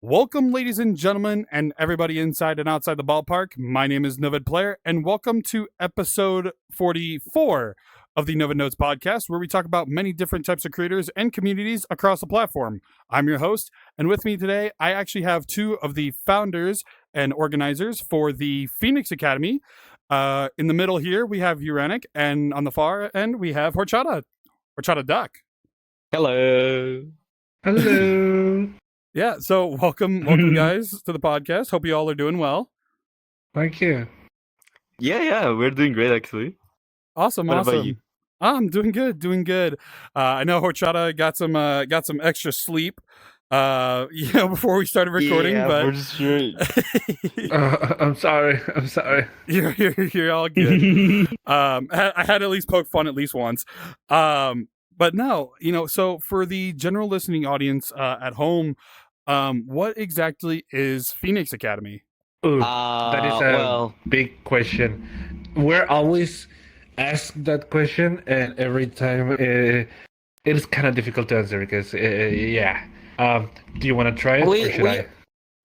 Welcome, ladies and gentlemen, and everybody inside and outside the ballpark. My name is NovedPlayer, and welcome to episode 44 of the Noved Notes podcast, where we talk about many different types of creators and communities across the platform. I'm your host, and with me today, I actually have two of the founders and organizers for the Phoenix Academy. In the middle here, we have Uranic, and on the far end, we have HorchataDuck. Hello. Hello. Yeah, so welcome guys to the podcast. Hope you all are doing well. Thank you. Yeah, we're doing great actually. Awesome. What about you? I'm doing good. I know Horchata got some extra sleep, before we started recording. Yeah, but for sure. I'm sorry. you're all good. I had to at least poke fun at least once. But no, so for the general listening audience at home, what exactly is Phoenix Academy? Ooh, that is a big question. We're always asked that question, and every time it is kind of difficult to answer because, yeah. Do you want to try it, or should I?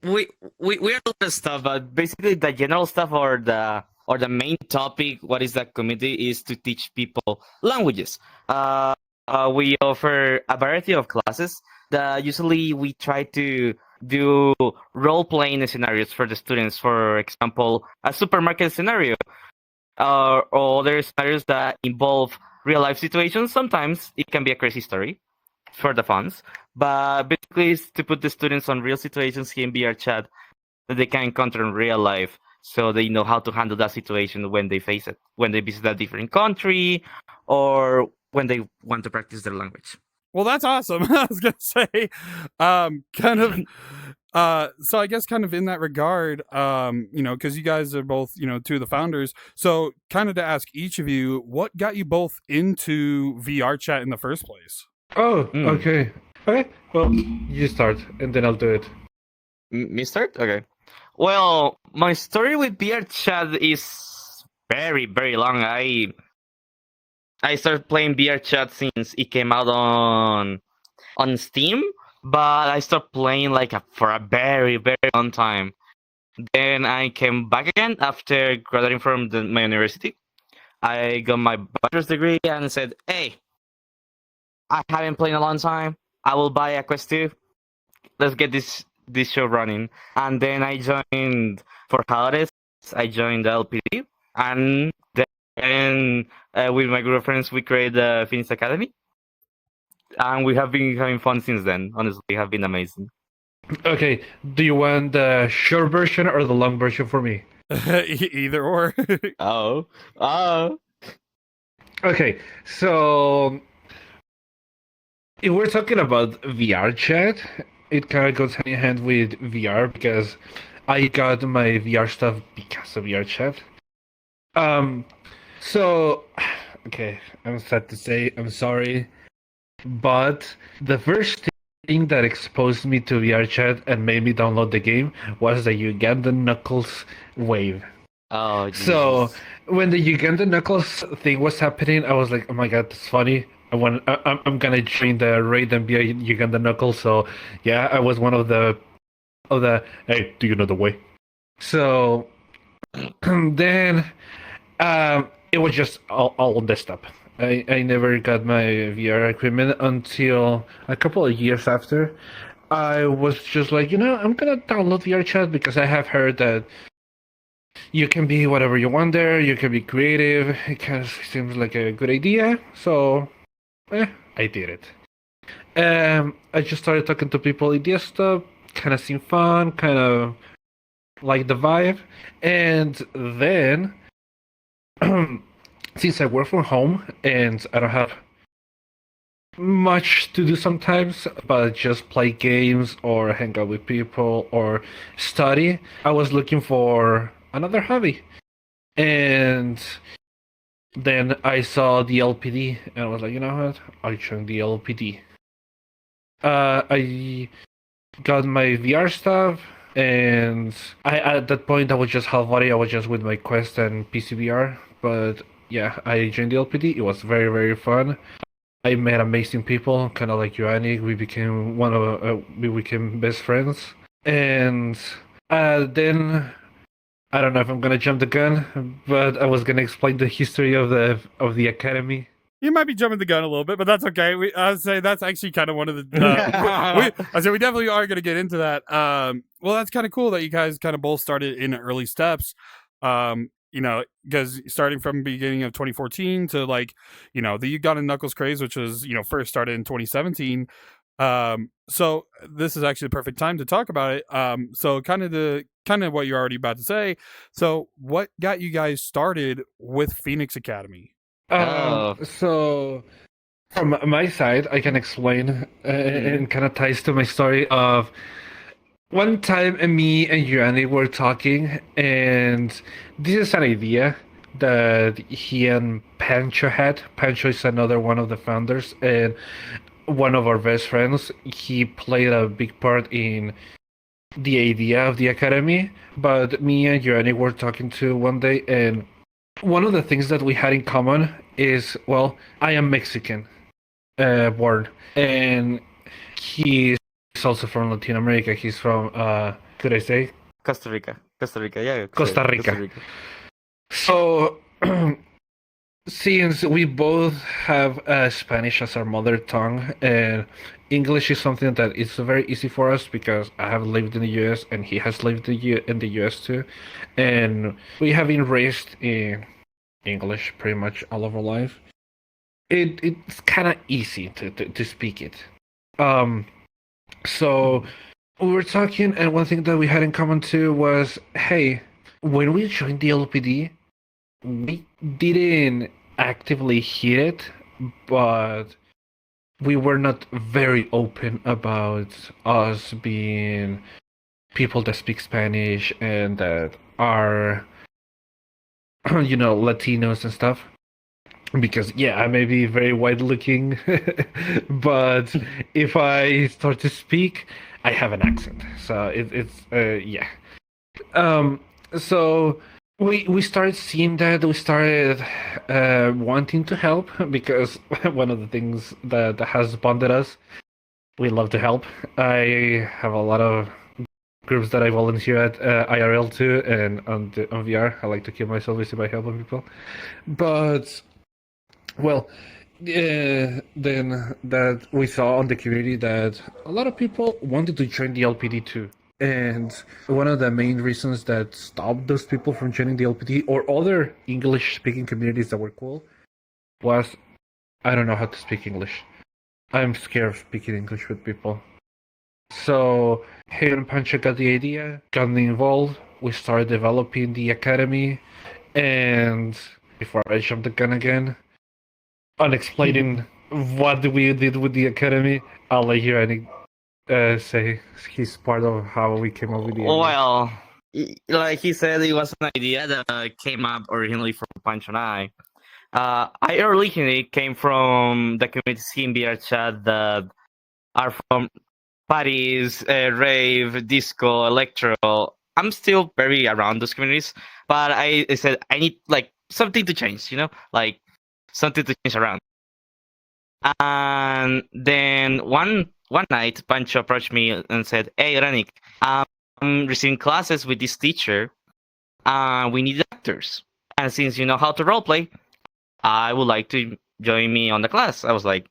We are a lot of stuff, but basically the general stuff or the main topic, what is the community, is to teach people languages. We offer a variety of classes. Usually we try to do role-playing scenarios for the students. For example, a supermarket scenario, or other scenarios that involve real-life situations. Sometimes it can be a crazy story for the fans, but basically it's to put the students on real situations here in VR chat that they can encounter in real life, so they know how to handle that situation when they face it, when they visit a different country, or when they want to practice their language. Well, that's awesome. I was gonna say, so I guess kind of in that regard, because you guys are both, two of the founders. So kind of to ask each of you, what got you both into VR chat in the first place? Oh, okay. Okay, well, you start, and then I'll do it. Me start? Okay. Well, my story with VR chat is very, very long. I started playing VR chat since it came out on Steam, but I stopped playing for a very, very long time. Then I came back again after graduating from my university. I got my bachelor's degree and said, "Hey, I haven't played in a long time. I will buy a Quest 2. Let's get this show running." And then I joined for holidays. I joined the LPD, and then with my group of friends, we created the Phoenix Academy, and we have been having fun since then. Honestly, it have been amazing. Okay, do you want the short version or the long version for me? Either or. Oh. Okay, so if we're talking about VR chat, it kind of goes hand in hand with VR because I got my VR stuff because of VR chat. So, okay, I'm sad to say, I'm sorry, but the first thing that exposed me to VR chat and made me download the game was the Ugandan Knuckles wave. Oh, Jesus. So when the Ugandan Knuckles thing was happening, I was like, "Oh my god, that's funny. I'm gonna join the raid and be a Uganda Knuckles." So yeah, I was one of the hey, do you know the way? So then it was just all messed up. I never got my VR equipment until a couple of years after. I was just like, I'm gonna download VR chat because I have heard that you can be whatever you want there. You can be creative. It kind of seems like a good idea. So I did it. I just started talking to people, idea stuff, kind of seemed fun, kind of like the vibe. And then, since I work from home and I don't have much to do sometimes, but just play games or hang out with people or study, I was looking for another hobby. And then I saw the LPD, and I was like, you know what? I'll join the LPD. I got my VR stuff, and at that point I was just half body. I was just with my Quest and PCVR. But yeah, I joined the LPD. It was very, very fun. I met amazing people, kind of like Uranic. We became we became best friends. And then I don't know if I'm gonna jump the gun, but I was gonna explain the history of the academy. You might be jumping the gun a little bit, but that's okay. I'd say that's actually kind of one of the. I said we definitely are going to get into that. Well, that's kind of cool that you guys kind of both started in early steps. Because starting from the beginning of 2014 to the Uganda Knuckles craze, which was first started in 2017. So this is actually the perfect time to talk about it. So kind of what you're already about to say. So what got you guys started with Phoenix Academy? So from my side, I can explain, and kind of ties to my story of one time me and Uranic were talking, and this is an idea that he and Pancho had. Pancho is another one of the founders, and one of our best friends. He played a big part in the idea of the academy, but me and Uranic were talking to one day, and one of the things that we had in common is, well, I am Mexican born, and he's also from Latin America. He's from, could I say? Costa Rica, yeah. Costa Rica. So, since we both have Spanish as our mother tongue, and English is something that is very easy for us because I have lived in the US and he has lived in the US too, and we have been raised in English pretty much all of our life. It's kind of easy to speak it. So we were talking, and one thing that we had in common too was, hey, when we joined the LPD, we didn't actively hit it, but we were not very open about us being people that speak Spanish and that are, Latinos and stuff. Because, yeah, I may be very white looking, but if I start to speak, I have an accent. So yeah. So we started seeing that. We started wanting to help, because one of the things that has bonded us, we love to help. I have a lot of groups that I volunteer at IRL too, and on VR. I like to keep myself busy by helping people. But, well, then that we saw on the community that a lot of people wanted to join the LPD too. And one of the main reasons that stopped those people from joining the LPD or other English-speaking communities that were cool was, I don't know how to speak English. I'm scared of speaking English with people. So, Hayden and Pancho got the idea, got me involved. We started developing the academy. And before I jump the gun again, on explaining what we did with the academy, I'll let you say he's part of how we came up with the idea. Well, like he said, it was an idea that came up originally from Pancho and I. I originally came from the communities in VR chat that are from parties, rave, disco, electro. I'm still very around those communities, but I said I need something to change, something to change around. And then one night, Pancho approached me and said, "Hey, Uranic, I'm receiving classes with this teacher. We need actors, and since you know how to roleplay, I would like to join me on the class." I was like,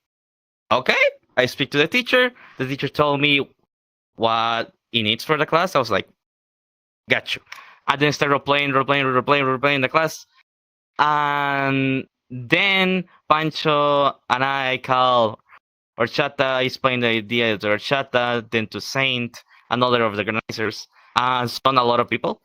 "Okay." I speak to the teacher. The teacher told me what he needs for the class. I was like, "Got you." I then started roleplaying the class, and then Pancho and I call Horchata, explained the idea to Horchata, then to Saint, another of the organizers, and so on, a lot of people.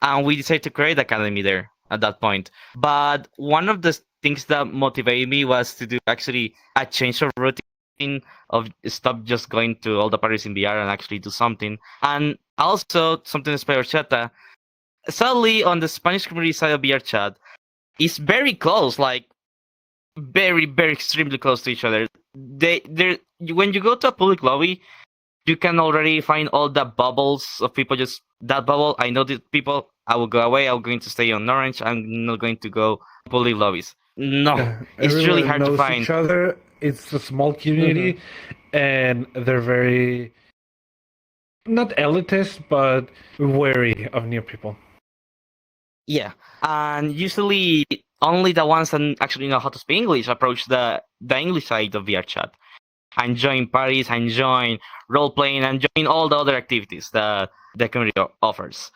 And we decided to create the academy there at that point. But one of the things that motivated me was to do actually a change of routine, of stop just going to all the parties in VR and actually do something. And also, something to Horchata, sadly, on the Spanish community side of VR chat, it's very close, very, very extremely close to each other. When you go to a public lobby, you can already find all the bubbles of people. Just that bubble, I know the people. I will go away. I'm going to stay on Orange. I'm not going to go public lobbies. No, it's really hard to find each other. It's a small community, and they're very not elitist, but wary of new people. Yeah, and usually only the ones that actually know how to speak English approach the English side of VR chat and join parties and join role playing and join all the other activities that the community offers.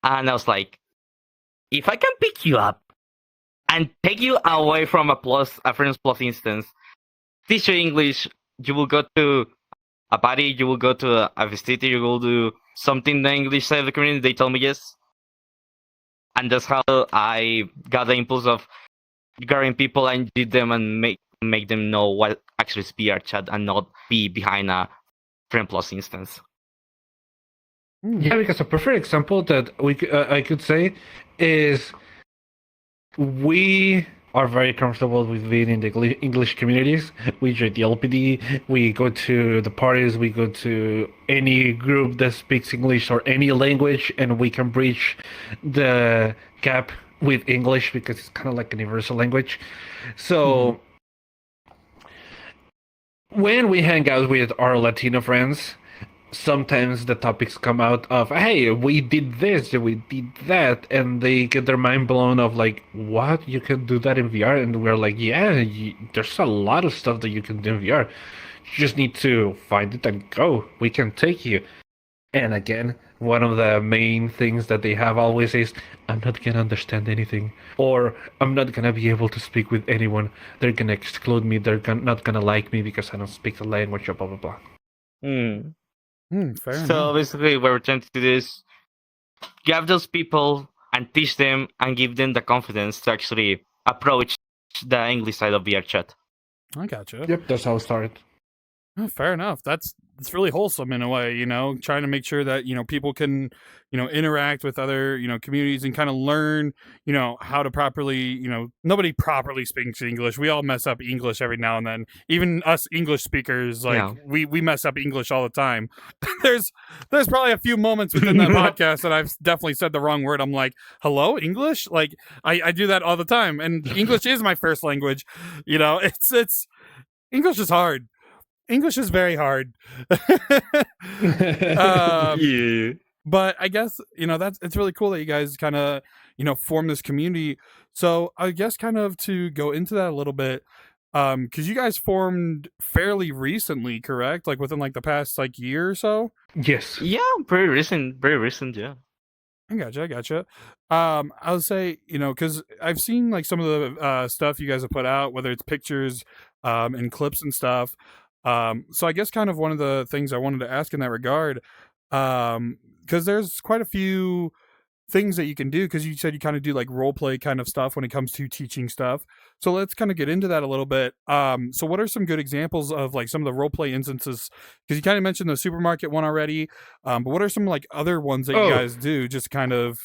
And I was like, if I can pick you up and take you away from a friends plus instance, teach you English, you will go to a party, you will go to a festivity, you will do something in the English side of the community. They told me yes, and that's how I got the impulse of grabbing people and did them and make them know what actually is VR chat and not be behind a friend plus instance. Yeah, because a perfect example that I could say is we are very comfortable with being in the English communities. We join the LPD, we go to the parties, we go to any group that speaks English or any language, and we can bridge the gap with English because it's kind of like a universal language. So when we hang out with our Latino friends, sometimes the topics come out of, hey, we did this, we did that, and they get their mind blown of like, what, you can do that in VR? And we're like, yeah, there's a lot of stuff that you can do in VR. You just need to find it and go. We can take you. And again, one of the main things that they have always is, I'm not gonna understand anything, or I'm not gonna be able to speak with anyone. They're gonna exclude me. They're not gonna like me because I don't speak the language, or blah blah blah. Fair So enough. basically, what we're trying to do is grab those people and teach them and give them the confidence to actually approach the English side of VR chat. I gotcha. Yep, that's how it started. Oh, fair enough. That's really wholesome in a way, trying to make sure that, people can, interact with other, communities and kind of learn, how to properly, nobody properly speaks English. We all mess up English every now and then. Even us English speakers, like Yeah. we mess up English all the time. there's probably a few moments within that podcast that I've definitely said the wrong word. I'm like, hello, English? Like I do that all the time. And English is my first language. It's English is hard. English is very hard. Yeah. But I guess, it's really cool that you guys kind of, form this community. So I guess kind of to go into that a little bit, because you guys formed fairly recently, correct? Like within like the past like year or so? Yes. Yeah, very recent, yeah. I gotcha. I would say, because I've seen like some of the stuff you guys have put out, whether it's pictures and clips and stuff. So I guess kind of one of the things I wanted to ask in that regard, because there's quite a few things that you can do, because you said you kind of do like role play kind of stuff when it comes to teaching stuff. So let's kind of get into that a little bit. So what are some good examples of like some of the role play instances? Because you kind of mentioned the supermarket one already, but what are some like other ones that you guys do? Just kind of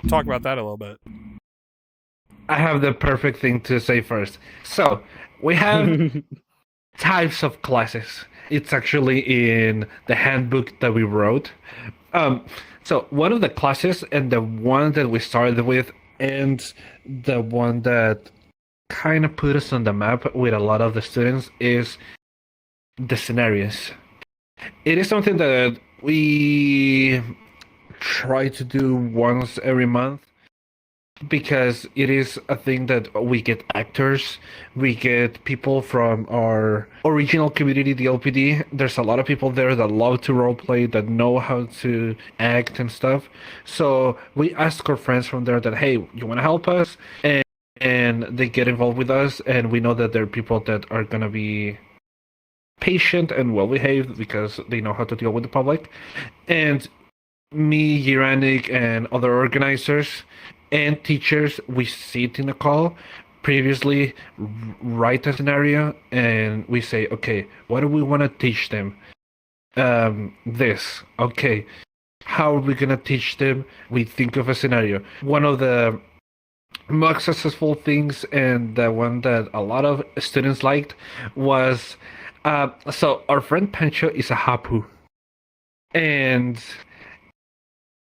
talk about that a little bit. I have the perfect thing to say first. So we have types of classes. It's actually in the handbook that we wrote. So one of the classes, and the one that we started with, and the one that kind of put us on the map with a lot of the students, is the scenarios. It is something that we try to do once every month, because it is a thing that we get actors, we get people from our original community, the LPD. There's a lot of people there that love to roleplay, that know how to act and stuff. So we ask our friends from there that, hey, you want to help us? And they get involved with us, and we know that there are people that are going to be patient and well behaved because they know how to deal with the public. And me, Uranic, and other organizers and teachers, we sit in a call, previously write a scenario, and we say, okay, what do we want to teach them? This. Okay, how are we going to teach them? We think of a scenario. One of the most successful things, and the one that a lot of students liked, was so our friend Pancho is a hapu, and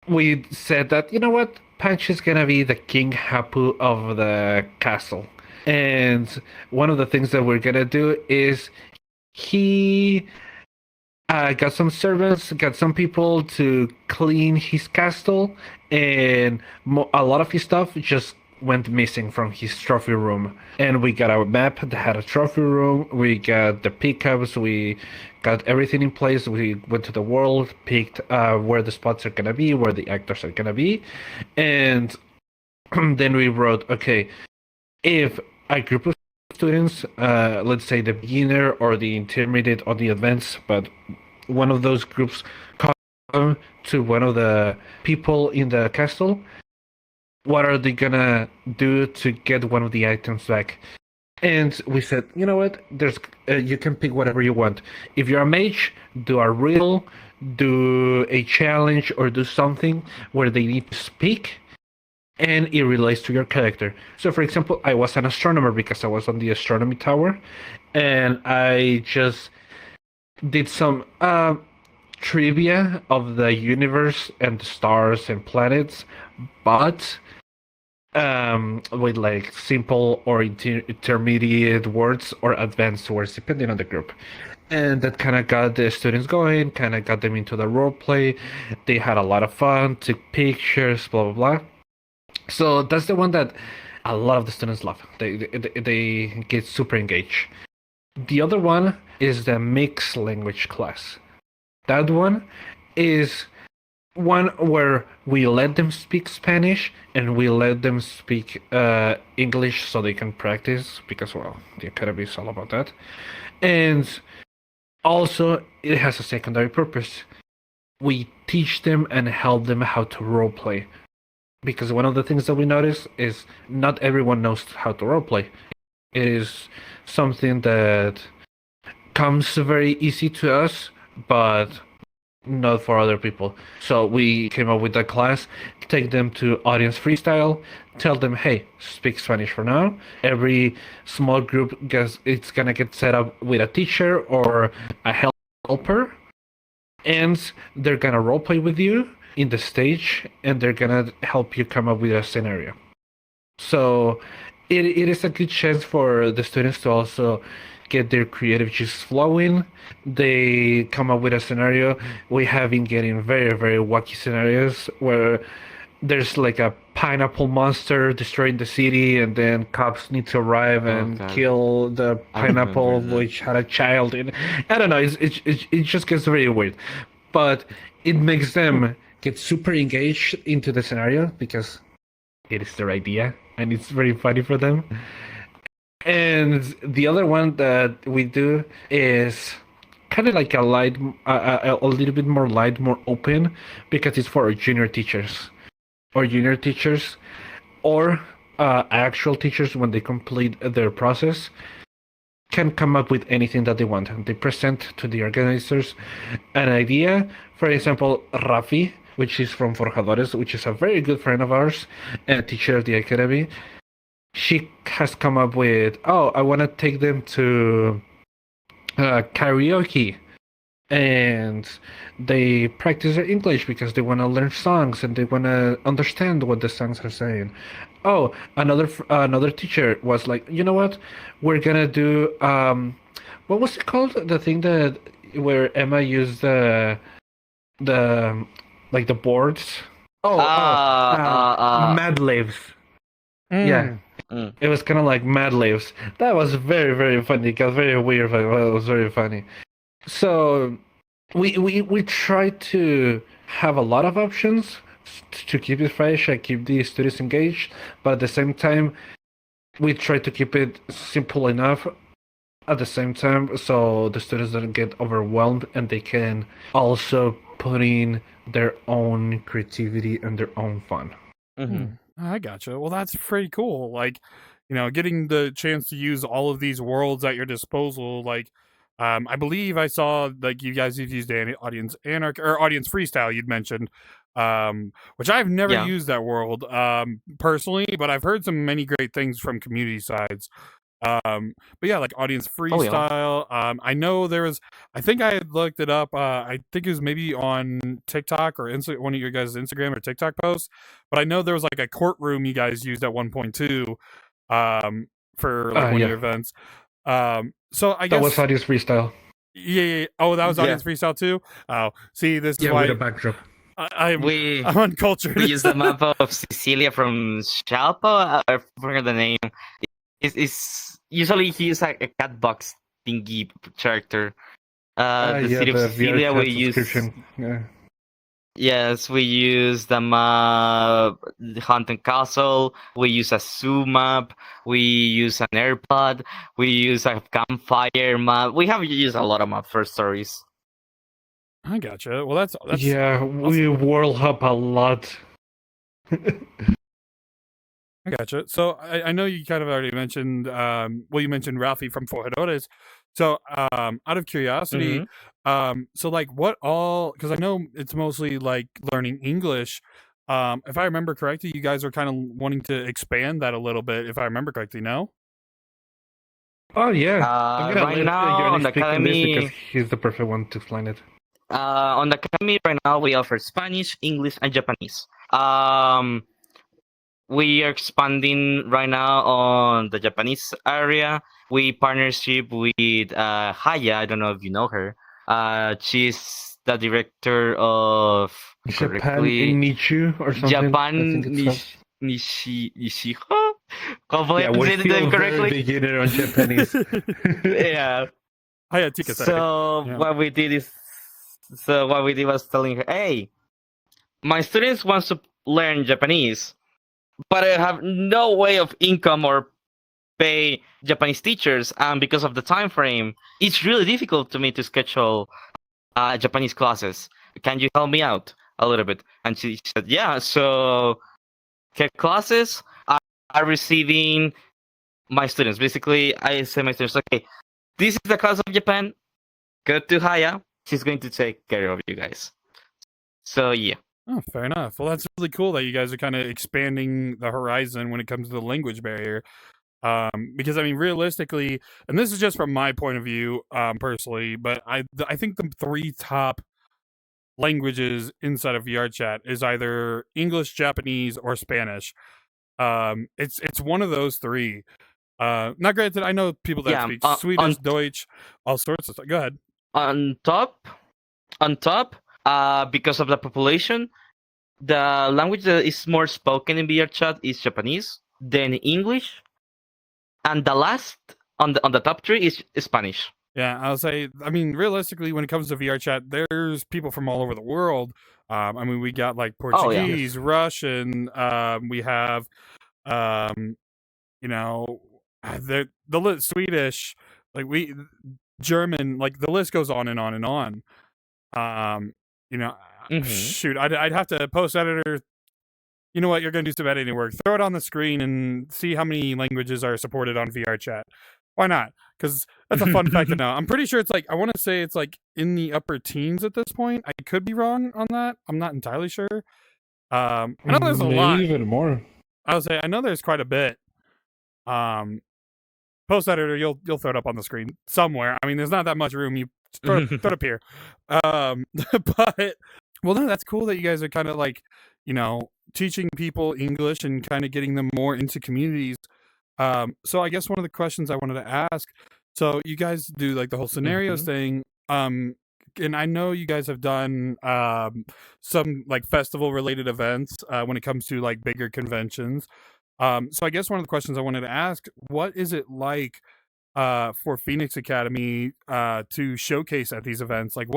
we said that, you know what, Pancho is gonna be the king hapu of the castle. And one of the things that we're gonna do is he got some servants, got some people to clean his castle, and a lot of his stuff just went missing from his trophy room. And we got our map that had a trophy room. We got the pickups. We got everything in place. We went to the world, picked where the spots are gonna be, where the actors are gonna be, and then we wrote, okay, if a group of students, let's say the beginner or the intermediate or the advanced, but one of those groups come to one of the people in the castle, what are they gonna do to get one of the items back? And we said, you know what? There's you can pick whatever you want. If you're a mage, do a riddle, do a challenge, or do something where they need to speak, and it relates to your character. So, for example, I was an astronomer because I was on the astronomy tower, and I just did some trivia of the universe and the stars and planets, but with like simple or intermediate words or advanced words, depending on the group. And that kind of got the students going, kind of got them into the role play. They had a lot of fun, took pictures, blah, blah, blah. So that's the one that a lot of the students love. They get super engaged. The other one is the mixed language class. That one is one where we let them speak Spanish and we let them speak English so they can practice, because, well, the academy is all about that. And also, it has a secondary purpose. We teach them and help them how to roleplay. Because one of the things that we notice is not everyone knows how to roleplay. It is something that comes very easy to us, but not for other people. So we came up with that class, take them to audience freestyle, tell them, hey, speak Spanish for now. Every small group it's gonna get set up with a teacher or a helper, and they're gonna roleplay with you in the stage, and they're gonna help you come up with a scenario. So it is a good chance for the students to also get their creative juices flowing. They come up with a scenario. We have been getting very, very wacky scenarios where there's like a pineapple monster destroying the city, and then cops need to arrive and kill the pineapple which had a child in. I don't know. It just gets very weird, but it makes them get super engaged into the scenario because it is their idea and it's very funny for them. And the other one that we do is kind of like a light, a little bit more light, more open, because it's for junior teachers or actual teachers. When they complete their process, can come up with anything that they want, and they present to the organizers an idea. For example, Rafi, which is from Forjadores, which is a very good friend of ours and a teacher of the academy, she has come up with, I want to take them to karaoke, and they practice their English because they want to learn songs and they want to understand what the songs are saying. Another teacher was like, you know what, we're gonna do what was it called, the thing that where Emma used the like the boards. Mad Libs. Yeah. It was kind of like Mad Libs. That was very, very funny. It got very weird, but it was very funny. So we try to have a lot of options to keep it fresh and keep the students engaged, but at the same time, we try to keep it simple enough at the same time so the students don't get overwhelmed and they can also put in their own creativity and their own fun. Mm-hmm. I gotcha. Well, that's pretty cool. Like, getting the chance to use all of these worlds at your disposal. Like, I believe I saw like you guys have used Audience Anarch or Audience Freestyle. You'd mentioned, which I've never used that world personally, but I've heard many great things from community sides. But yeah, like Audience Freestyle. I know there was. I think I had looked it up. I think it was maybe on TikTok or one of your guys' Instagram or TikTok posts. But I know there was like a courtroom you guys used at one point too, for like one of your events. So I guess that was Audience Freestyle. Yeah. Oh, that was Yeah. audience freestyle too. Oh, see, this is Yeah, why with a backdrop. I'm We uncultured. we use the map of Sicilia from Shalpa. I forget the name. It's usually he is like a cat box thingy character. The Yeah, city of the VR Sicilia we chat use. subscription. Yeah. Yes, we use the map, the Haunted Castle. We use a zoo map. We use an AirPod. We use a campfire map. We have used a lot of maps for stories. I gotcha. Well, that's Yeah, we world hop a lot. I gotcha. So I know you kind of already mentioned, you mentioned Ralphie from Forjadores. So out of curiosity, so like what all, because I know it's mostly like learning English. If I remember correctly, you guys are kind of wanting to expand that a little bit, if I remember correctly, no? Oh yeah, I'm gonna Right let now Yannick on the speak on this because academy, he's the perfect one to explain it. on the academy right now we offer Spanish, English, and Japanese. We are expanding right now on the Japanese area. We partnership with Haya. I don't know if you know her. She's the director of Japan in Nichu or something. Japan I think it's Nishiho. Hopefully yeah, I'm we're saying the still name very correctly. beginner on Japanese. Yeah. So Yeah. what we did was telling her, hey, my students want to learn Japanese, but I have no way of income or pay Japanese teachers, and because of the time frame, it's really difficult to me to schedule Japanese classes. Can you help me out a little bit? And she said, yeah. So her classes are receiving my students. Basically, I say my students, okay, this is the class of Japan. Go to Haya. She's going to take care of you guys. So yeah. Oh, fair enough. Well, that's really cool that you guys are kind of expanding the horizon when it comes to the language barrier. Because I mean, realistically, and this is just from my point of view, personally, but I think the three top languages inside of VRChat is either English, Japanese, or Spanish. It's one of those three. Not granted, I know people that speak Swedish, Deutsch, all sorts of stuff. Go ahead. On top, because of the population, the language that is more spoken in VRChat is Japanese, then English, and the last on the top three is Spanish. Yeah, I'll say. I mean, realistically, when it comes to VRChat, there's people from all over the world. I mean, we got like Portuguese, Russian. We have, you know, the Swedish, like German. Like the list goes on and on and on. You know, shoot, I'd have to post editor. You know what? You're going to do some editing work. Throw it on the screen and see how many languages are supported on VRChat. Why not? Because that's a fun fact to know. I'm pretty sure it's like, I want to say it's like in the upper teens at this point. I could be wrong on that. I'm not entirely sure. I know there's a lot. Even more. I'll say I know there's quite a bit. Post editor, you'll throw it up on the screen somewhere. I mean, there's not that much room. You throw it up here. But well, no, that's cool that you guys are kind of like, you know, teaching people English and kind of getting them more into communities. So I guess one of the questions I wanted to ask, so you guys do like the whole scenarios thing. And I know you guys have done some like festival related events when it comes to like bigger conventions. So I guess one of the questions I wanted to ask, what is it like for Phoenix Academy to showcase at these events? Like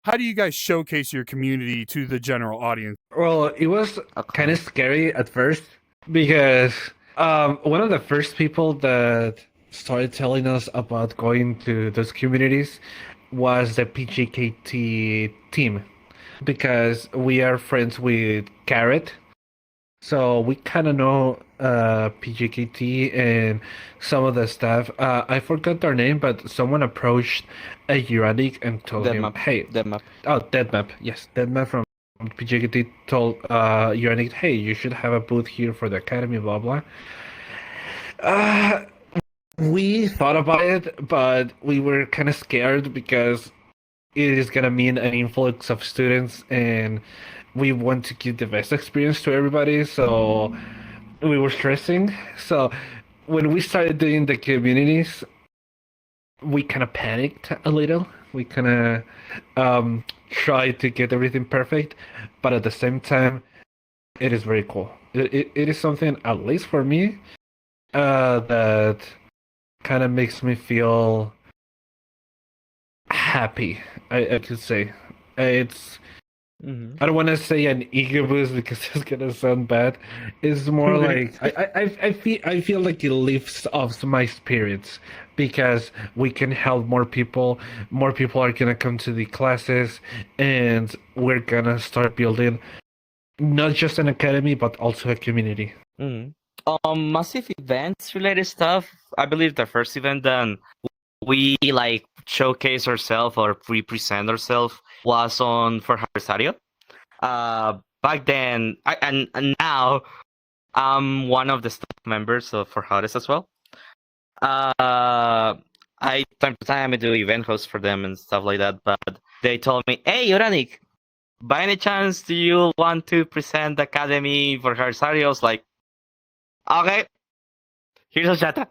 how do you guys showcase your community to the general audience? Well, it was kind of scary at first because one of the first people that started telling us about going to those communities was the PGKT team, because we are friends with Carrot. So we kind of know PGKT and some of the staff. I forgot their name, but someone approached a Uranic and told him, hey, Deadmap. Oh, Deadmap. Yes, Deadmap from PGKT told Uranic, hey, you should have a booth here for the academy, blah, blah. We thought about it, but we were kind of scared because it is going to mean an influx of students, and we want to give the best experience to everybody, so we were stressing. So when we started doing the communities, we kind of panicked a little. We kind of tried to get everything perfect, but at the same time, it is very cool. It is something, at least for me, that kind of makes me feel happy. I could say it's. I don't want to say an ego boost because it's gonna sound bad. It's more like I feel like it lifts up my spirits because we can help more people. More people are gonna come to the classes, and we're gonna start building not just an academy but also a community. Massive events related stuff. I believe the first event then we like showcase ourselves or represent ourselves was on for Rosario. Back then, and now I'm one of the staff members of for Hades as well. I time to time I do event hosts for them and stuff like that. But they told me, "Hey, Uranic, by any chance do you want to present the academy for Rosario?" I was like, "Okay." Here's Horchata.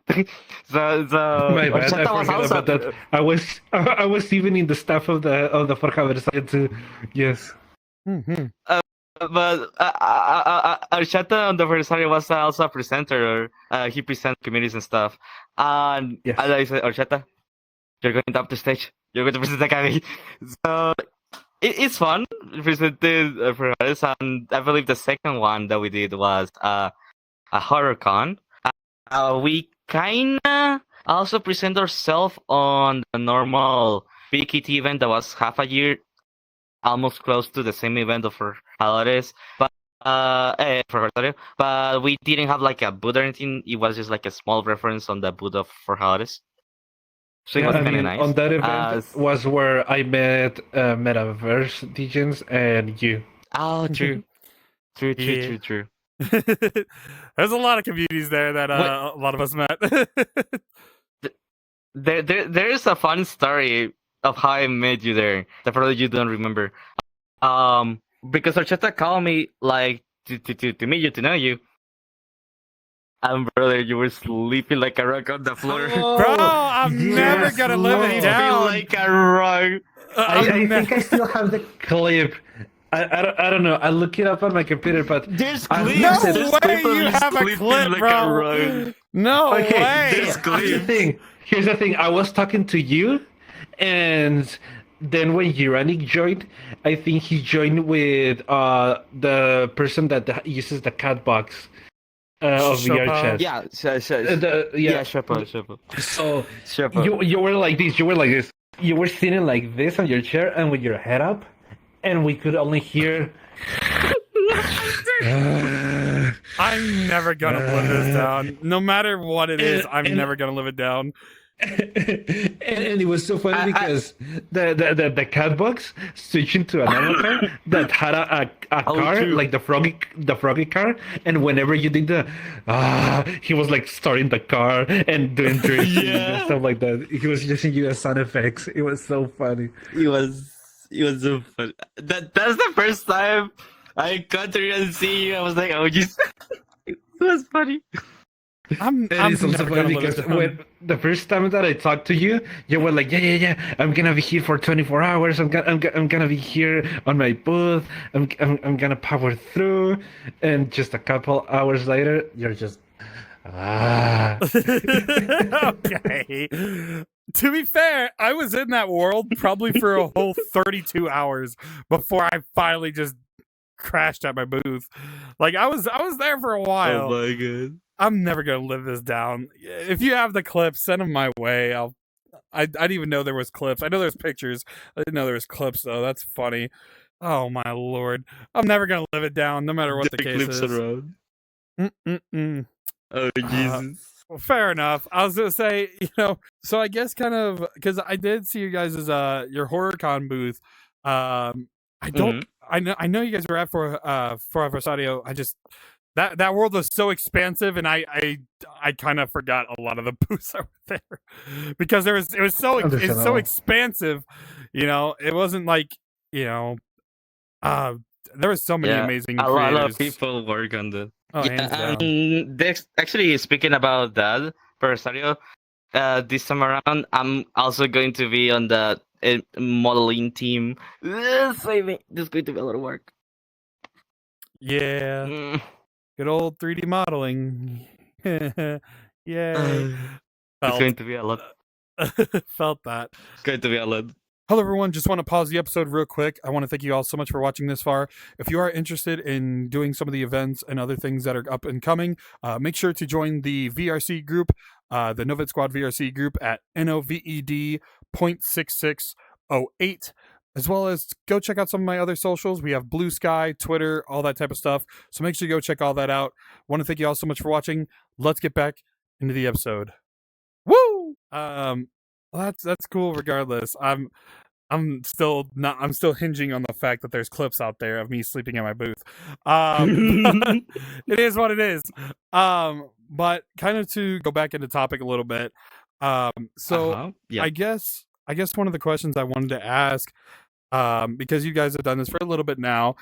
so My bad, I Horchata was forgot also about that. I was even in the staff of the Forja Versailles too. Yes. but Horchata on the Versailles was also a presenter. He presents communities and stuff. And Yes. I said, Horchata, you're going up the stage. You're going to present the academy. So it's fun. Presented for us, and I believe the second one that we did was a horror con. We kinda also present ourselves on the normal PKT event that was half a year, almost close to the same event of for Hades, but for Rosario. But we didn't have like a booth or anything. It was just like a small reference on the booth of for Hades. So it was kind of nice. On that event was where I met Metaverse Degens and you. Oh, true. True. There's a lot of communities there that a lot of us met. There is a fun story of how I met you there that probably you don't remember. Because Horchata called me like to meet you, to know you. And brother, you were sleeping like a rock on the floor. Bro, I'm never gonna live it down. Like a rock. I think I still have the clip. I don't know. I look it up on my computer, but there's clips. No way you have a clip, bro. No way. There's clips. Here's the thing. I was talking to you, and then when Uranic joined, I think he joined with the person that uses the cat box of VR chat. Yeah, Shepa. So you were like this. You were like this. You were sitting like this on your chair and with your head up. And we could only hear. I'm never gonna live this down. No matter what it is, I'm never gonna live it down. And it was so funny because the cat box switched into another car that had a car, true. like the froggy car, and whenever you did he was like starting the car and doing drifting and stuff like that. He was using you as sound effects. It was so funny. It was so fun. That's the first time I got to and see you. I was like, oh, just it was funny. It's also funny because when the first time that I talked to you, you were like, yeah, I'm gonna be here for 24 hours. I'm gonna be here on my booth. I'm gonna power through, and just a couple hours later, you're just Okay. To be fair, I was in that world probably for a whole 32 hours before I finally just crashed at my booth. Like I was there for a while. Oh my god. I'm never gonna live this down. If you have the clips, send them my way. I didn't even know there was clips. I know there's pictures. I didn't know there was clips though. That's funny. Oh my lord. I'm never gonna live it down, no matter what the case clips is. Around. Oh Jesus. Fair enough. I was gonna say, so I guess kind of because I did see you guys as your HorrorCon booth. I don't. I know you guys were at for Rosario. I just that world was so expansive, and I kind of forgot a lot of the booths that were there because it's so expansive. It wasn't like there was so many amazing creators. A lot of people work on that. Oh, actually, speaking about that, for Rosario, this time around. I'm also going to be on the modeling team. Save me. This is going to be a lot of work. Yeah. Mm. Good old 3D modeling. Yay. It's going to be a lot. Felt that. It's going to be a lot. Hello, everyone. Just want to pause the episode real quick. I want to thank you all so much for watching this far. If you are interested in doing some of the events and other things that are up and coming, make sure to join the VRC group, the Noved Squad VRC group at NOVED.6608, as well as go check out some of my other socials. We have Blue Sky, Twitter, all that type of stuff. So make sure you go check all that out. Want to thank you all so much for watching. Let's get back into the episode. Woo! Well, that's cool regardless. I'm still hinging on the fact that there's clips out there of me sleeping in my booth. It is what it is. But kind of to go back into topic a little bit. So Yeah. I guess one of the questions I wanted to ask, because you guys have done this for a little bit now.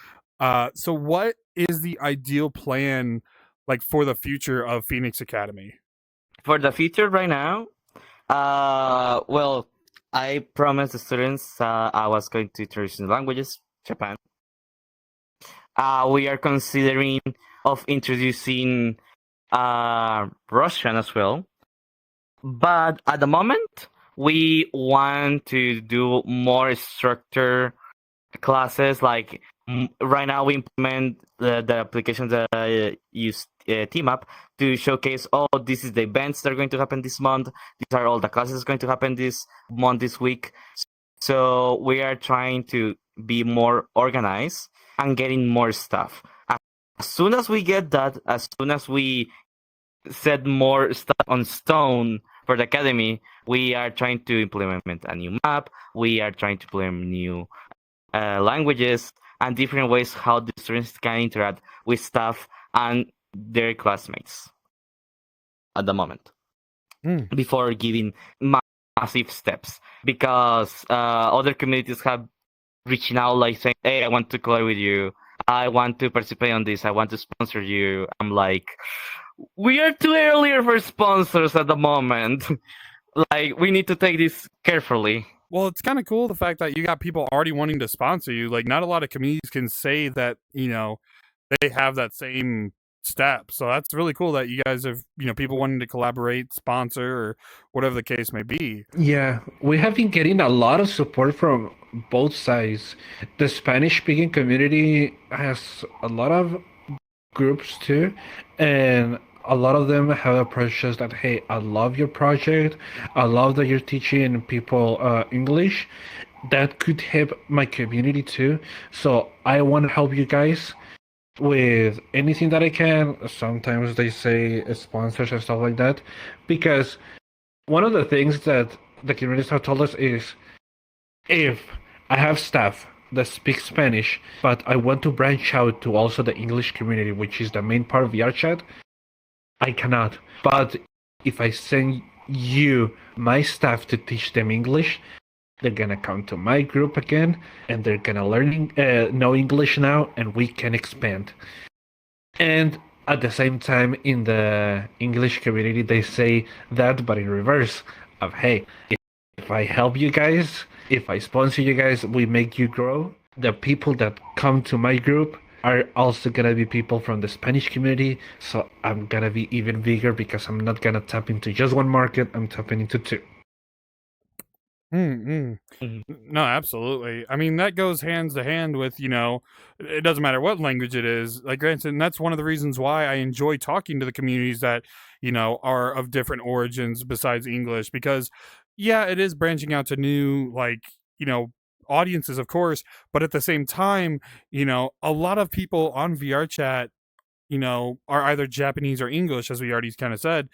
So what is the ideal plan like for the future of Phoenix Academy? For the future right now, well, I promised the students I was going to traditional languages, Japan. We are considering of introducing Russian as well. But at the moment, we want to do more structured classes. Like right now, we implement the applications that use TMAP to showcase, this is the events that are going to happen this month. These are all the classes going to happen this month, this week. So we are trying to be more organized and getting more stuff. As soon as we get that, as soon as we set more stuff on stone for the academy, we are trying to implement a new map. We are trying to implement new languages and different ways how the students can interact with staff and their classmates at the moment before giving massive steps, because other communities have reached out like saying, hey, I want to collab with you, I want to participate on this, I want to sponsor you. I'm like, we are too early for sponsors at the moment. Like, we need to take this carefully. Well, it's kind of cool the fact that you got people already wanting to sponsor you. Like, not a lot of communities can say that, they have that same step. So that's really cool that you guys have, people wanting to collaborate, sponsor, or whatever the case may be. Yeah, we have been getting a lot of support from both sides. The Spanish-speaking community has a lot of groups too, and a lot of them have approached us that, hey, I love your project, I love that you're teaching people English. That could help my community too. So I want to help you guys with anything that I can. Sometimes they say sponsors and stuff like that, because one of the things that the communities have told us is, if I have staff that speak Spanish, but I want to branch out to also the English community, which is the main part of VRChat, I cannot. But if I send you my staff to teach them English, they're gonna come to my group again, and they're gonna know English now, and we can expand. And at the same time, in the English community, they say that, but in reverse, of, hey, if I help you guys, if I sponsor you guys, we make you grow. The people that come to my group are also gonna be people from the Spanish community, so I'm gonna be even bigger, because I'm not gonna tap into just one market, I'm tapping into two. No, absolutely. I mean, that goes hands to hand with, it doesn't matter what language it is. Like, granted, and that's one of the reasons why I enjoy talking to the communities that, are of different origins besides English, because, yeah, it is branching out to new, like, audiences, of course, but at the same time, a lot of people on VRChat, are either Japanese or English, as we already kind of said,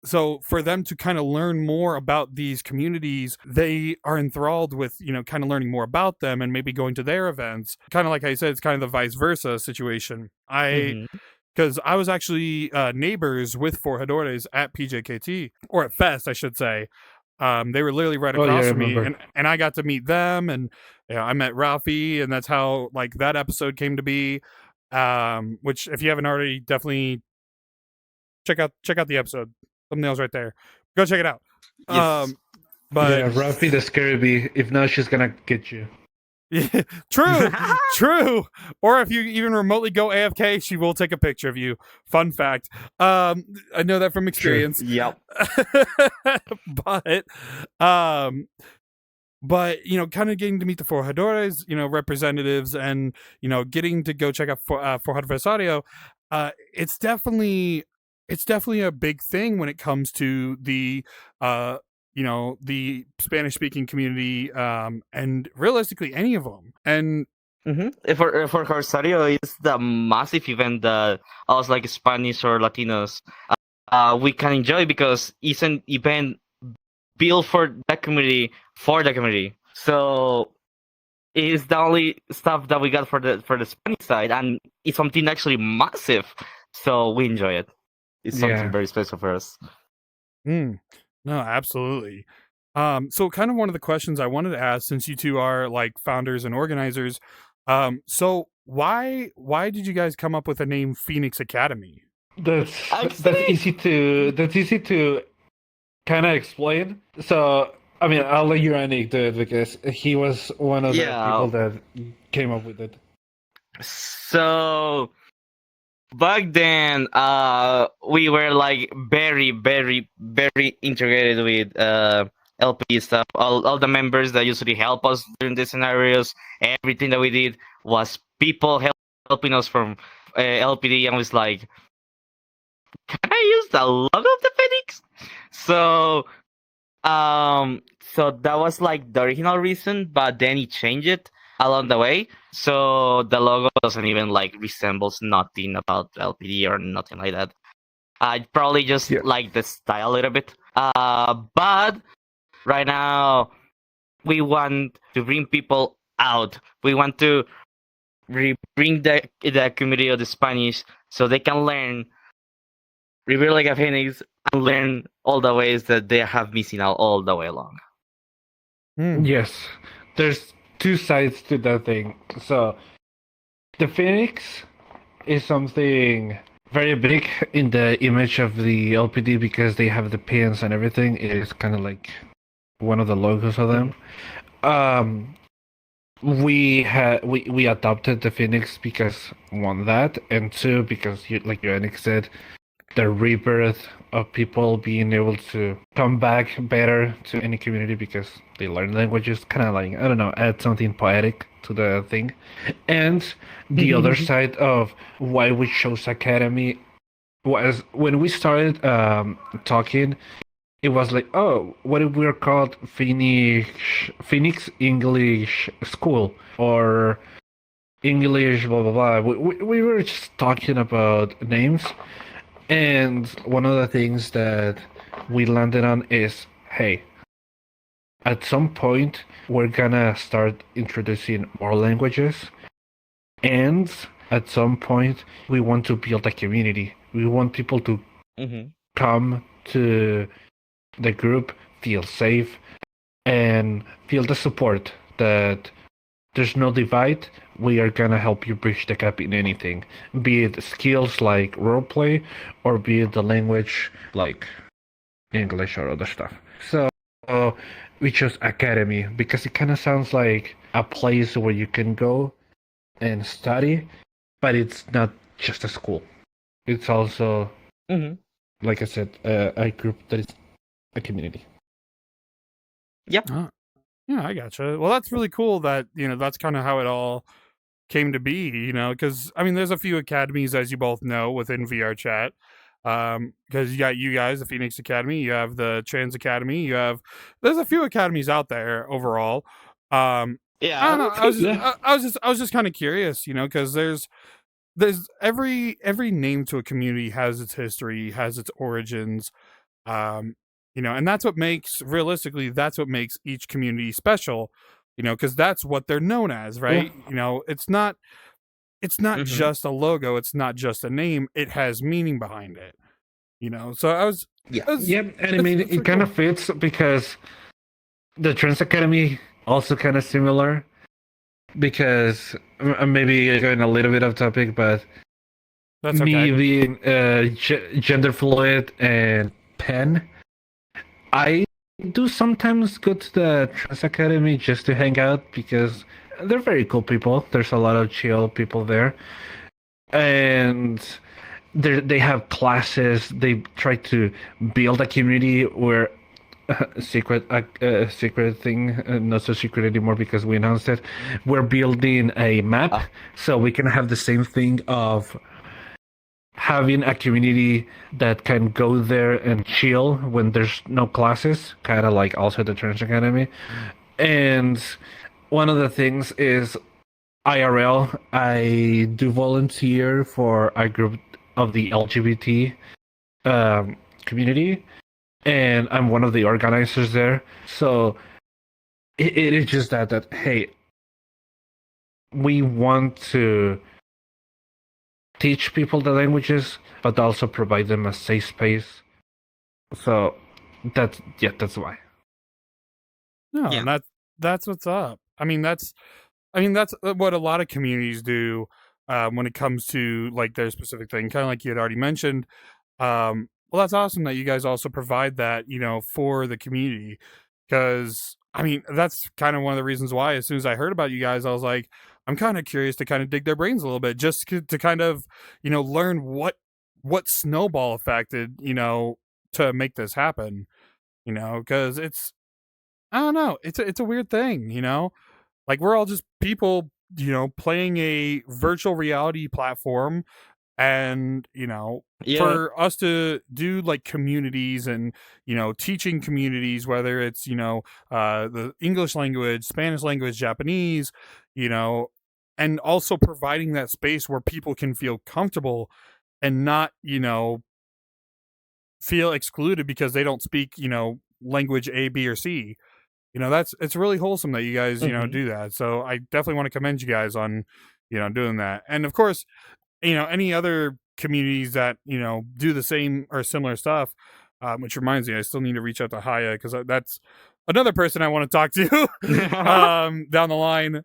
so for them to kind of learn more about these communities, they are enthralled with, kind of learning more about them and maybe going to their events. Kind of like I said, it's kind of the vice versa situation. Because I was actually neighbors with Forjadores at PJKT, or at Fest, I should say. They were literally right across from me, and I got to meet them, and I met Ralphie, and that's how like that episode came to be. Which, if you haven't already, definitely check out the episode. Thumbnail's right there. Go check it out. Yes. But yeah, Ruffy the Scary Bee. If not, she's gonna get you. yeah, true. Or if you even remotely go AFK, she will take a picture of you. Fun fact. I know that from experience. Yep. but kind of getting to meet the Forjadores, representatives, and getting to go check out Forjadores Audio, it's definitely a big thing when it comes to the the Spanish speaking community, and realistically any of them. And For Corsario, it's the massive event that us like Spanish or Latinos we can enjoy because it's an event built for the community. So it's the only stuff that we got for the Spanish side, and it's something actually massive. So we enjoy it. It's something very special for us. No, absolutely. So kind of one of the questions I wanted to ask, since you two are like founders and organizers, so why did you guys come up with the name Phoenix Academy? That's easy to kind of explain. So I mean, I'll let Uranic do it because he was one of the people that came up with it. So back then, we were like very, very, very integrated with LP stuff. All the members that usually help us during the scenarios, everything that we did was people helping us from LPD, and was like, can I use the logo of the Phoenix? So that was like the original reason, but then he changed it along the way. So the logo doesn't even like resembles nothing about LPD or nothing like that. I probably just like the style a little bit. But right now we want to bring people out. We want to bring the community of the Spanish so they can learn Reveal like a Phoenix and learn all the ways that they have missing out all the way along. Yes, there's two sides to that thing. So the Phoenix is something very big in the image of the LPD because they have the pins and everything. It is kind of like one of the logos of them. We adopted the Phoenix because one, that, and two, because like Yannick said, the rebirth of people being able to come back better to any community because they learn languages, kind of like, I don't know, add something poetic to the thing. And the other side of why we chose Academy was when we started talking, it was like, oh, what if we're called Phoenix English School or English blah blah blah. We were just talking about names. And one of the things that we landed on is, hey, at some point, we're gonna start introducing more languages. And at some point, we want to build a community. We want people to come to the group, feel safe, and feel the support that there's no divide. We are gonna help you bridge the gap in anything, be it skills like roleplay, or be it the language like English or other stuff. So we chose Academy because it kind of sounds like a place where you can go and study, but it's not just a school. It's also, like I said, a group that is a community. Yep. Yeah, I gotcha. Well, that's really cool that, that's kind of how it all came to be, because, I mean, there's a few academies, as you both know, within VR chat, because you got you guys, the Phoenix Academy, you have the Trans Academy, there's a few academies out there overall. I don't know, I was just kind of curious, because there's every name to a community has its history, has its origins, and that's what makes each community special, because that's what they're known as, right? It's not just a logo, it's not just a name, it has meaning behind it, so and I mean, it kind of fits because the Trans Academy also kind of similar, because maybe going a little bit off topic, but that's okay. Me being gender fluid and pen, I do sometimes go to the Trans Academy just to hang out because they're very cool people. There's a lot of chill people there, and they have classes. They try to build a community where secret thing, not so secret anymore because we announced it. We're building a map so we can have the same thing of having a community that can go there and chill when there's no classes, kind of like also the Trans Academy. And one of the things is IRL. I do volunteer for a group of the LGBT community, and I'm one of the organizers there. So it is just that hey, we want to teach people the languages, but also provide them a safe space. So that's why. No, Yeah. that's what's up. I mean, that's what a lot of communities do when it comes to like their specific thing. Kind of like you had already mentioned. Well, that's awesome that you guys also provide that, for the community. Because I mean, that's kind of one of the reasons why. As soon as I heard about you guys, I was like, I'm kind of curious to kind of dig their brains a little bit, just to kind of, learn what snowball affected, to make this happen. Because it's I don't know, it's a weird thing, like we're all just people, playing a virtual reality platform, and Yeah. for us to do like communities and teaching communities, whether it's the English language, Spanish language, Japanese, and also providing that space where people can feel comfortable and not feel excluded because they don't speak language A, B, or C. It's really wholesome that you guys do that. So I definitely want to commend you guys on doing that. And of course, any other communities that do the same or similar stuff, which reminds me, I still need to reach out to Haya because that's another person I want to talk to down the line.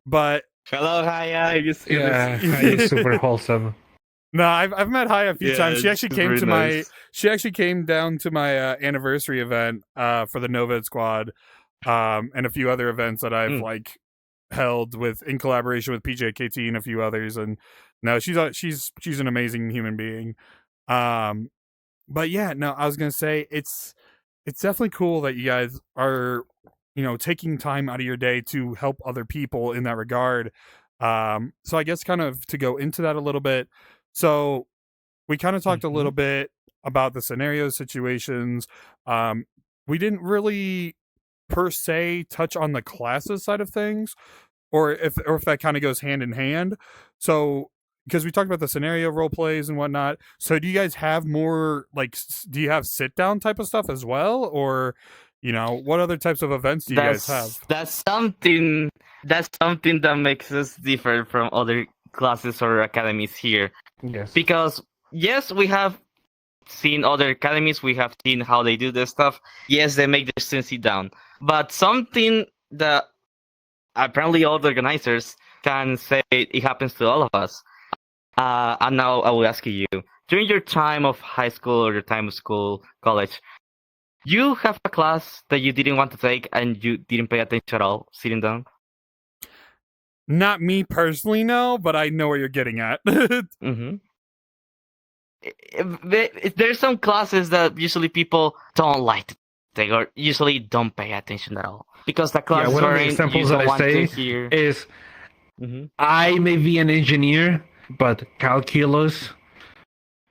But Hello, Haya. Yeah, it's super wholesome. no, I've met Haya a few Yeah, times. She it's actually came very to nice. she actually came down to my anniversary event for the Noved squad, and a few other events that I've like held in collaboration with PJKT and a few others. And no, she's an amazing human being. But yeah, no, I was gonna say it's definitely cool that you guys are taking time out of your day to help other people in that regard. So I guess kind of to go into that a little bit. So we kind of talked a little bit about the scenario situations. We didn't really per se touch on the classes side of things, or if that kind of goes hand in hand. So because we talked about the scenario role plays and whatnot. So do you guys have more like do you have sit down type of stuff as well, or what other types of events do you guys have? That's something that makes us different from other classes or academies here. Yes. Because yes, we have seen other academies, we have seen how they do this stuff. Yes, they make their students sit down. But something that apparently all the organizers can say it happens to all of us. And now I will ask you, during your time of high school or your time of school, college, you have a class that you didn't want to take and you didn't pay attention at all, sitting down? Not me personally, no, but I know where you're getting at. Mm-hmm. There's some classes that usually people don't like to take or usually don't pay attention at all. Because the class one of the examples that I say is I may be an engineer, but calculus,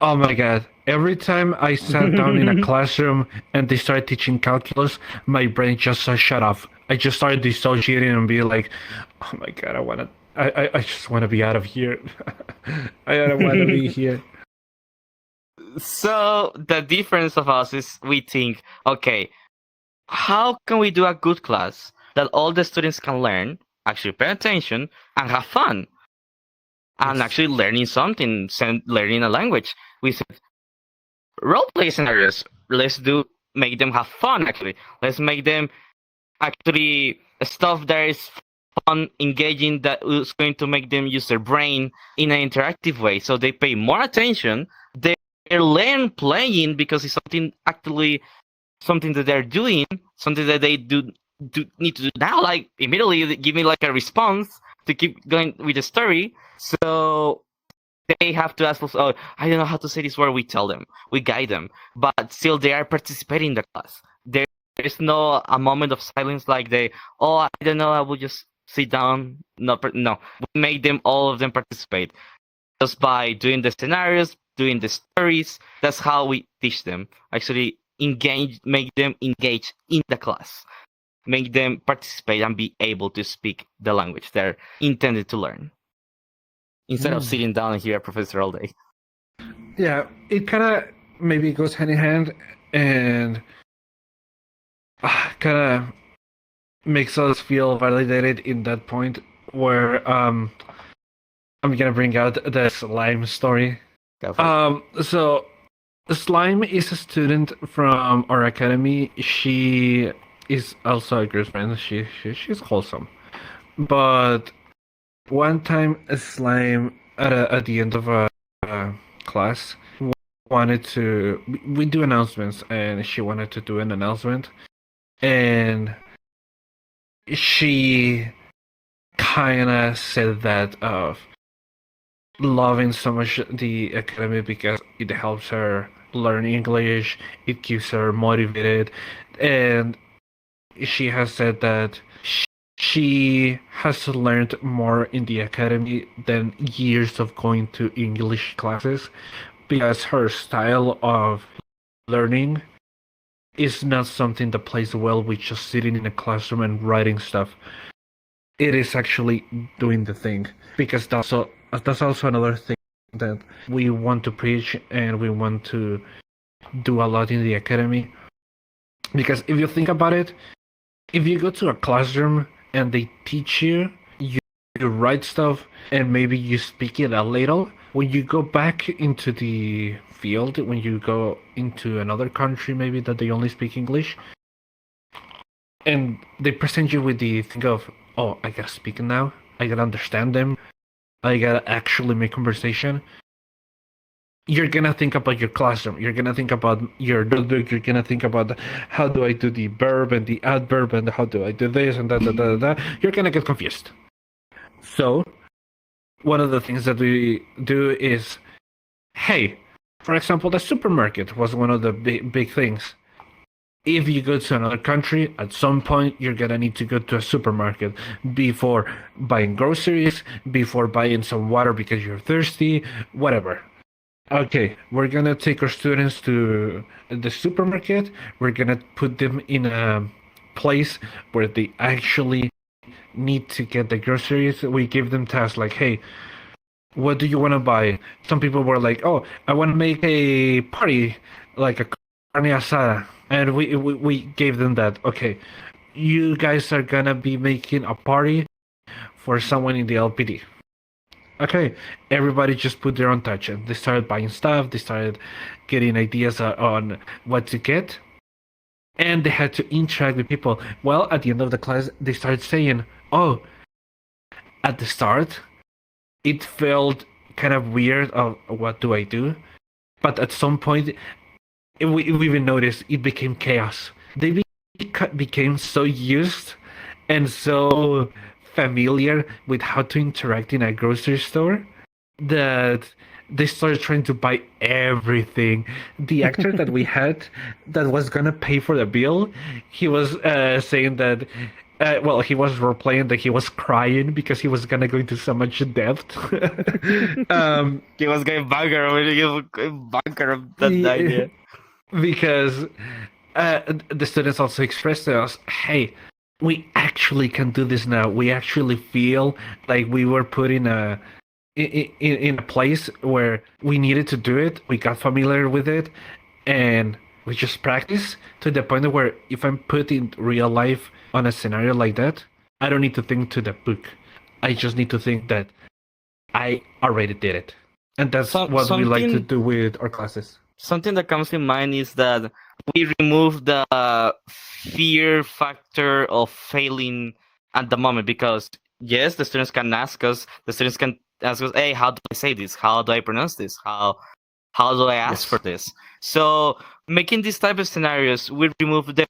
oh my god. Every time I sat down in a classroom and they started teaching calculus, my brain just shut off. I just started dissociating and be like, oh my god, I just want to be out of here. I don't want to be here. So the difference of us is we think, okay, how can we do a good class that all the students can learn, actually pay attention, and have fun? And actually learning something, learning a language. We said, roleplay scenarios, make them have fun, actually. Let's make them actually stuff that is fun, engaging, that is going to make them use their brain in an interactive way. So they pay more attention, they learn playing because it's something actually something that they're doing, something that they do need to do now, like immediately give me like a response to keep going with the story. So they have to ask us, oh, I don't know how to say this word. We tell them, we guide them, but still they are participating in the class. There is no a moment of silence like oh, I don't know, I will just sit down. No, we make them, all of them participate just by doing the scenarios, doing the stories. That's how we teach them. Actually, make them engage in the class, make them participate and be able to speak the language they're intended to learn, instead of sitting down and hear a professor all day. Yeah, it kind of maybe goes hand in hand and kind of makes us feel validated in that point where I'm gonna bring out the slime story. So Slime is a student from our academy. She is also a good friend. She's wholesome, but one time Slime at the end of a class wanted to we do announcements, and she wanted to do an announcement, and she kind of said that of loving so much the academy because it helps her learn English, it keeps her motivated, and she has said that she has learned more in the academy than years of going to English classes because her style of learning is not something that plays well with just sitting in a classroom and writing stuff. It is actually doing the thing, because that's also another thing that we want to preach and we want to do a lot in the academy. Because if you think about it, if you go to a classroom and they teach you write stuff and maybe you speak it a little, when you go back into the field, when you go into another country maybe that they only speak English, and they present you with the thing of, oh, I gotta speak now, I gotta understand them, I gotta actually make conversation, you're gonna think about your classroom, you're gonna think about your notebook, you're gonna think about how do I do the verb and the adverb and how do I do this and that. You're gonna get confused. So one of the things that we do is, hey, for example, the supermarket was one of the big things. If you go to another country, at some point you're gonna need to go to a supermarket before buying groceries, before buying some water because you're thirsty, whatever. Okay, we're gonna take our students to the supermarket. We're gonna put them in a place where they actually need to get the groceries. We give them tasks like, hey, what do you want to buy? Some people were like, oh, I want to make a party, like a carne asada. And we gave them that. Okay, you guys are gonna be making a party for someone in the LPD. Okay, everybody just put their own touch, and they started buying stuff, they started getting ideas on what to get, and they had to interact with people. Well, at the end of the class, they started saying, oh, at the start, it felt kind of weird of what do I do? But at some point, we even noticed it became chaos. They became so used and so familiar with how to interact in a grocery store that they started trying to buy everything. The actor that we had that was gonna pay for the bill, he was saying that he was role playing that he was crying because he was gonna go into so much debt. He was going bankrupt that idea. Because the students also expressed to us, hey, we actually can do this now. We actually feel like we were put in a place where we needed to do it. We got familiar with it, and we just practice to the point where if I'm put in real life on a scenario like that, I don't need to think to the book. I just need to think that I already did it. And that's what we like to do with our classes. Something that comes in mind is that we remove the fear factor of failing at the moment, because yes, the students can ask us, hey, how do I say this? How do I pronounce this? How How do I ask Yes. for this? So making these type of scenarios will remove the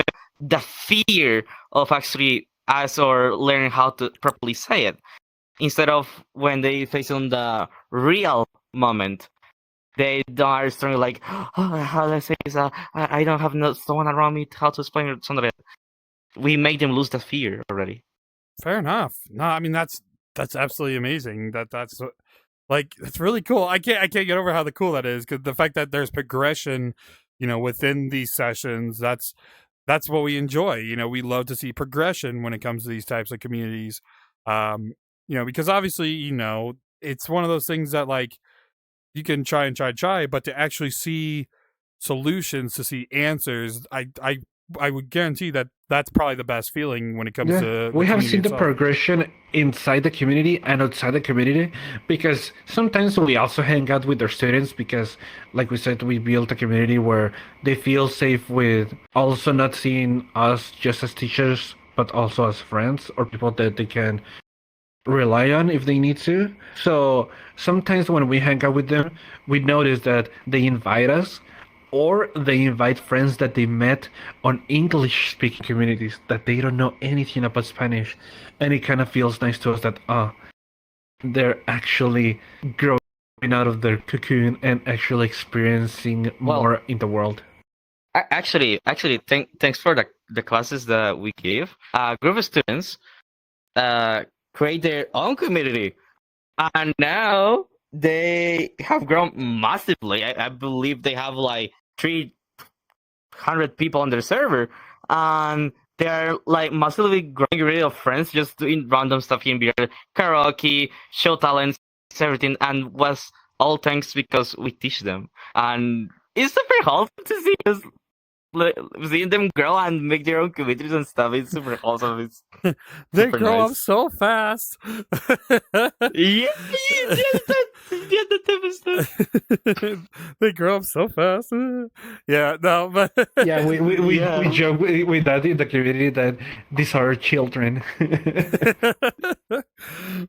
fear of actually ask or learn how to properly say it. Instead of when they face on the real moment, they are starting like, oh, how do I say this? I don't have someone around me how to explain it. Something like that. We make them lose the fear already. Fair enough. No, I mean that's absolutely amazing. That's like it's really cool. I can't get over how cool that is, because the fact that there's progression, within these sessions. That's what we enjoy. We love to see progression when it comes to these types of communities. Because obviously, it's one of those things that like you can try and try, but to actually see solutions, to see answers, I would guarantee that that's probably the best feeling when it comes to We the have community seen the itself. progression inside the community and outside the community, because sometimes we also hang out with our students because, like we said, we built a community where they feel safe with also not seeing us just as teachers, but also as friends or people that they can rely on if they need to. So sometimes when we hang out with them, we notice that they invite us or they invite friends that they met on English speaking communities that they don't know anything about Spanish. And it kind of feels nice to us that they're actually growing out of their cocoon and actually experiencing more in the world. Actually, thanks for the classes that we give. A group of students create their own community, and now they have grown massively. I believe they have like 300 people on their server, and they're like massively growing rid of friends, just doing random stuff here and there, karaoke, show talents, everything, and was all thanks because we teach them. And it's super wholesome to see us seeing them grow and make their own communities and stuff. It's super awesome. It's They super grow up nice. so fast. Yeah, the type of stuff. They grow up so fast. Yeah, no, but Yeah, we Yeah. joke with that in the community that these are children.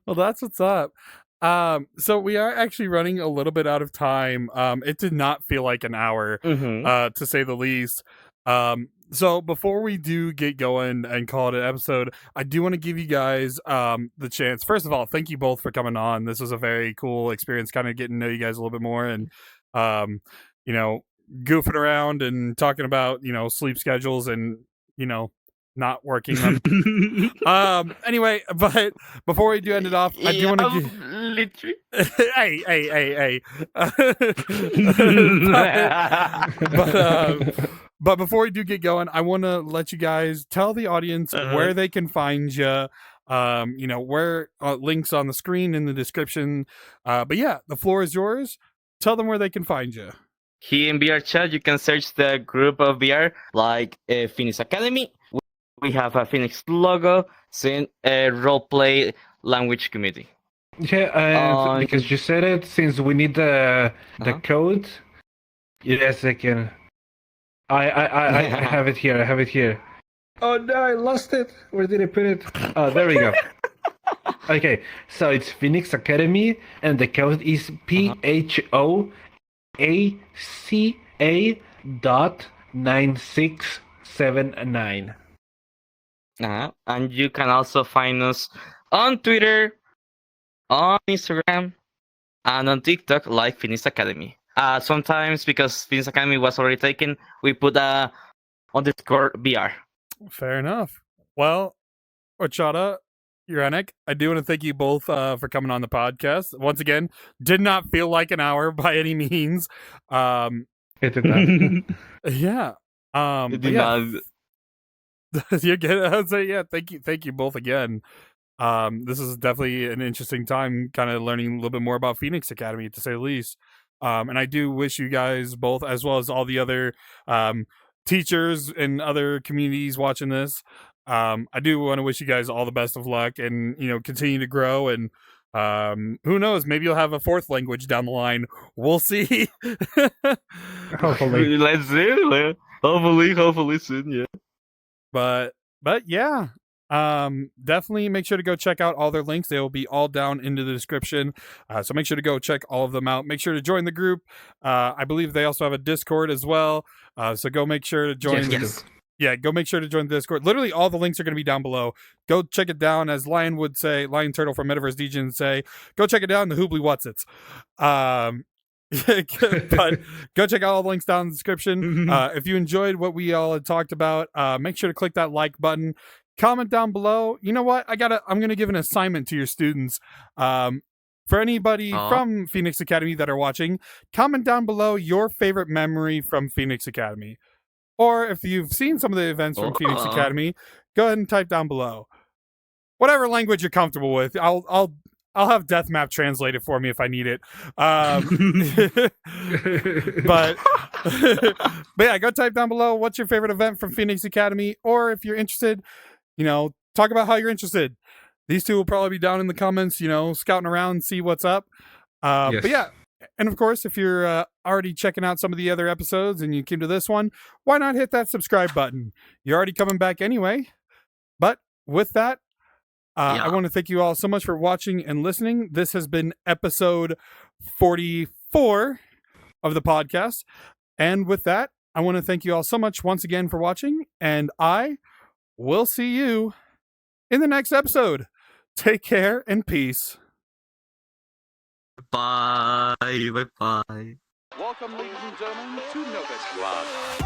Well, that's what's up. So we are actually running a little bit out of time. It did not feel like an hour, Mm-hmm. to say the least. So before we do get going and call it an episode, I do want to give you guys the chance. First of all, thank you both for coming on. This was a very cool experience, kind of getting to know you guys a little bit more, and goofing around and talking about sleep schedules and not working them. Anyway, but before we do end it off, I do want to give literally. hey. But before we do get going, I want to let you guys tell the audience where they can find you. Where links on the screen in the description. But yeah, the floor is yours. Tell them where they can find you. Here in VR chat, you can search the group of VR like Phoenix Academy. We have a Phoenix logo, saying a roleplay language community. Yeah, and because you said it, since we need the code, yes, I can. I have it here. I have it here. Oh no, I lost it. Where did I put it? Oh, there we go. Okay, so it's Phoenix Academy, and the code is PHOACA.9679. And you can also find us on Twitter, on Instagram, and on TikTok like Phoenix Academy. Sometimes because Phoenix Academy was already taken, we put underscore BR. Fair enough. Well, Horchata, Uranic, I do want to thank you both for coming on the podcast. Once again, did not feel like an hour by any means. It did not. Yeah. It did not. You get it? I would say, yeah, thank you both again. This is definitely an interesting time, kind of learning a little bit more about Phoenix Academy, to say the least. And I do wish you guys both, as well as all the other teachers and other communities watching this, I do want to wish you guys all the best of luck, and continue to grow. And who knows, maybe you'll have a fourth language down the line. We'll see. Hopefully. Let's see. Hopefully soon, yeah. But yeah, Definitely make sure to go check out all their links. They will be all down into the description. So make sure to go check all of them out. Make sure to join the group. I believe they also have a Discord as well. So go make sure to join. Yes. Yeah, go make sure to join the Discord. Literally all the links are going to be down below. Go check it down, as Lion would say, Lion Turtle from Metaverse DJ would say, go check it down, the Hoobly Whatsits. But go check out all the links down in the description. If you enjoyed what we all had talked about, make sure to click that like button. Comment down below. You know what? I'm gonna give an assignment to your students. For anybody from Phoenix Academy that are watching, comment down below your favorite memory from Phoenix Academy. Or if you've seen some of the events from Phoenix Academy, go ahead and type down below. Whatever language you're comfortable with. I'll have Deathmap translate it for me if I need it. But yeah, go type down below what's your favorite event from Phoenix Academy, or if you're interested, talk about how you're interested. These two will probably be down in the comments, scouting around, see what's up. Yes. But yeah, and of course, if you're already checking out some of the other episodes and you came to this one, why not hit that subscribe button? You're already coming back anyway. But with that, I want to thank you all so much for watching and listening. This has been episode 44 of the podcast. And with that, I want to thank you all so much once again for watching. And I will see you in the next episode. Take care and peace. Bye. Bye. Welcome, ladies and gentlemen, to Noved.